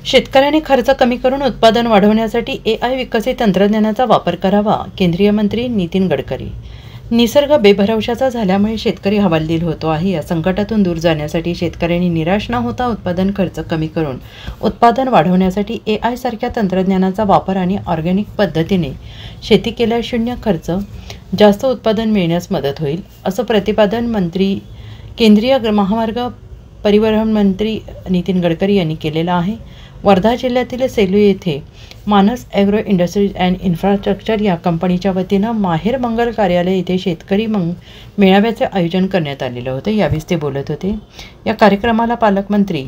शेतकऱ्यांनी खर्च कमी करून उत्पादन वाढवण्यासाठी AI विकसित तंत्रज्ञानाचा वापर करावा. केंद्रीय मंत्री नितीन गडकरी. निसर्ग बेभरवशाचा झाल्यामुळे शेतकरी हवालदिल होतो आहे. या संकटातून दूर जाण्यासाठी शेतकऱ्यांनी निराश न होता उत्पादन खर्च कमी करून उत्पादन वाढवण्यासाठी AI सारख्या तंत्रज्ञानाचा वापर आणि ऑर्गॅनिक पद्धतीने शेती केल्यास शून्य खर्च जास्त उत्पादन मिळण्यास मदत होईल, असं प्रतिपादन केंद्रीय महामार्ग परिवहन मंत्री नितीन गडकरी यांनी केलेलं आहे. वर्धा जिल्ह्यातील सेलू येथे मानस ॲग्रो इंडस्ट्रीज अँड इन्फ्रास्ट्रक्चर या कंपनीच्या वतीनं माहेर मंगल कार्यालय येथे शेतकरी मेळाव्याचे आयोजन करण्यात आलेलं होते. यावेळी ते बोलत होते. या कार्यक्रमाला पालकमंत्री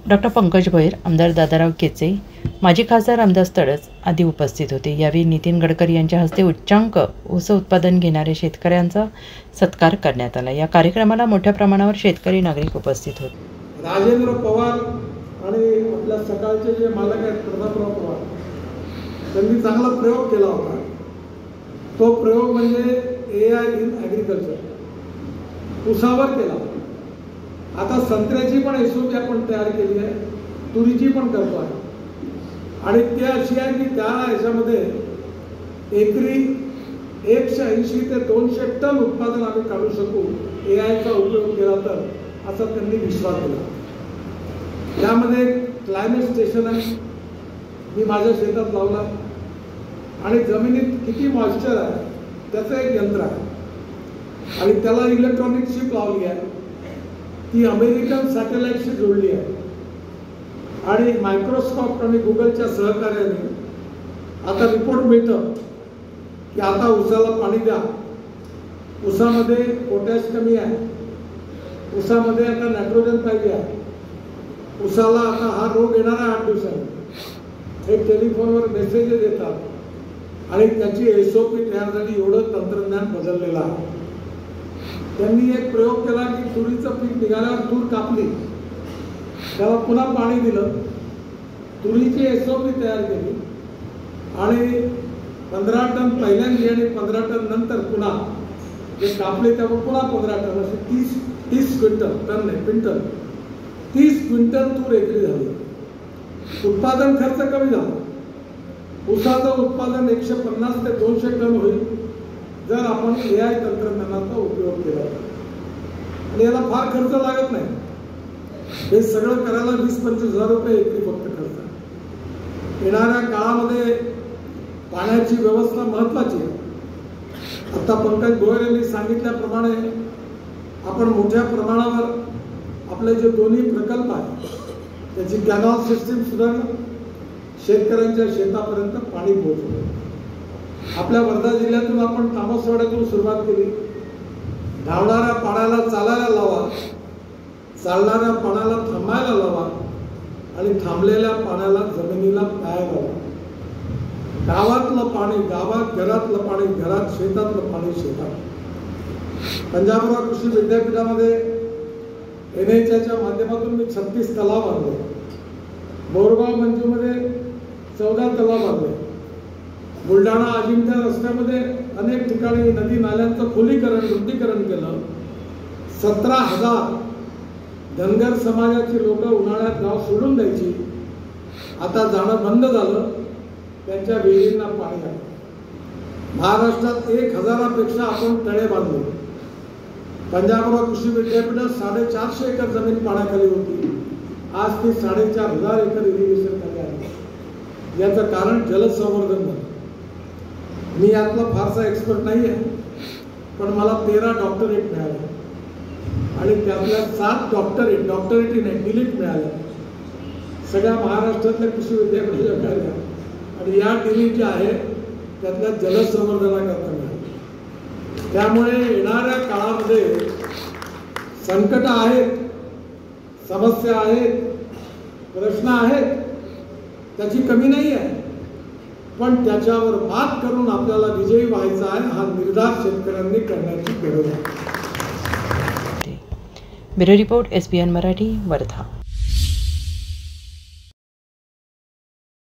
डॉक्टर पंकज भोयर, आमदार दादाराव केचे, माजी खासदार रामदास तडस आदी उपस्थित होते. यावेळी नितीन गडकरी यांच्या हस्ते उच्चांक ऊस उत्पादन घेणाऱ्या शेतकऱ्यांचा सत्कार करण्यात आला. या कार्यक्रमाला मोठ्या प्रमाणावर शेतकरी नागरिक उपस्थित होते. राजेंद्र पवार आणि आपल्या सकाळचे जे मालक आहेत प्रतापराव पवार, त्यांनी चांगला प्रयोग केला होता. तो प्रयोग म्हणजे AI इन ॲग्रिकल्चर ऊसावर केला. आता संत्र्याची पण SOP आपण तयार केली आहे, तुरीची पण करतो आहे. आणि ते अशी आहे की त्या याच्यामध्ये एकरी 180 ते 200 टन उत्पादन आम्ही काढू शकू AIचा उपयोग केला तर, असा त्यांनी विश्वास दिला. त्यामध्ये क्लायमेट स्टेशन आहे, मी माझ्या शेतात लावला. आणि जमिनीत किती मॉइश्चर आहे त्याचं एक यंत्र आहे आणि त्याला इलेक्ट्रॉनिक चिप लावली आहे. ती अमेरिकन सॅटेलाइटशी जोडली आहे आणि मायक्रोस्कोप आणि गुगलच्या सहकार्याने आता रिपोर्ट मिळतं की आता ऊसाला पाणी द्या, ऊसामध्ये पोटॅश कमी आहे, ऊसामध्ये आता नायट्रोजन पाहिजे आहे, ऊसाला आता हा रोग येणार आहे 8 दिवसांनी. एक टेलिफोनवर मेसेज देतात आणि त्याची SOP तयार झाली. एवढं तंत्रज्ञान बदललेलं आहे. त्यांनी एक प्रयोग केला की तुरीचं पीक निघाल्यावर तूर कापली, त्याला पुन्हा पाणी दिलं, तुरीची SOP तयार केली आणि 15 टन पहिल्यांदा आणि 15 टन नंतर पुन्हा जे कापले त्यावर पुन्हा 15 टन, असे 30 क्विंटल, टन नाही क्विंटल, 30 क्विंटल तूर एकरी झाली. उत्पादन खर्च कमी झाला. ऊसाचं उत्पादन 150 ते 200 टन होईल जर आपण AI तंत्रज्ञानाचा उपयोग केला. आणि याला फार खर्च लागत नाही. हे सगळं करायला 20-25 हजार रुपये एकरी फक्त खर्च. येणाऱ्या काळामध्ये पाण्याची व्यवस्था महत्वाची आहे. आता पंकज भोयर यांनी सांगितल्याप्रमाणे आपण मोठ्या प्रमाणावर आपले जे दोन्ही प्रकल्प आहेत त्याची कॅनॉल सिस्टीम सुधारणं, शेतकऱ्यांच्या शेतापर्यंत पाणी पोहोचवणं. आपल्या वर्धा जिल्ह्यातून आपण तामसवाड्यातून सुरुवात केली. धावणाऱ्या पाण्याला चालायला लावा, चालणाऱ्या पाण्याला थांबायला लावा आणि थांबलेल्या पाण्याला जमिनीला प्यायला लावा. गावातलं पाणी गावात, घरातलं पाणी घरात, शेतातलं पाणी शेतात. पंजाबराव कृषी विद्यापीठामध्ये NHच्या माध्यमातून मी 36 तलाव बांधले. बोरगाव मंजूमध्ये 14 तलाव बांधले. बुलढाणा अजिंठा रस्त्यामध्ये अनेक ठिकाणी नदी नाल्यांचं खोलीकरण, रुंदीकरण केलं. 17,000 धनगर समाजाची लोक उन्हाळ्यात गाव सोडून द्यायची, आता जाणं बंद झालं. त्यांच्या विहिरींना पाणी आलं. महाराष्ट्रात 1,000पेक्षा आपण तळे बांधले. पंजाबराव कृषी विद्यापीठात 450 एकर जमीन पाण्याखाली होती. आज ती 4,500 एकर इरिगेशन खाली आहे. याचं कारण जलसंवर्धन झालं. मी यातला फारसा एक्सपर्ट नाही आहे, पण मला 13 डॉक्टरेट मिळाले आणि त्यातल्या 7 डॉक्टरेटी नाही डिलीट मिळाल्या. सगळ्या महाराष्ट्रातल्या कृषी विद्यापीठाच्या मिळाल्या आणि या डिलीट ज्या आहेत त्यातल्या जलसंवर्धनाकरता मिळाल्या. त्यामुळे येणाऱ्या काळामध्ये संकट आहेत, समस्या आहेत, प्रश्न आहेत, त्याची कमी नाही आहे. पण त्याच्यावर मात करून आपल्याला विजयी व्हायचा आहे. हा निर्धार शेतकऱ्यांनी करण्याची गरज आहे. Bureau report SBN Marathi, Wardha.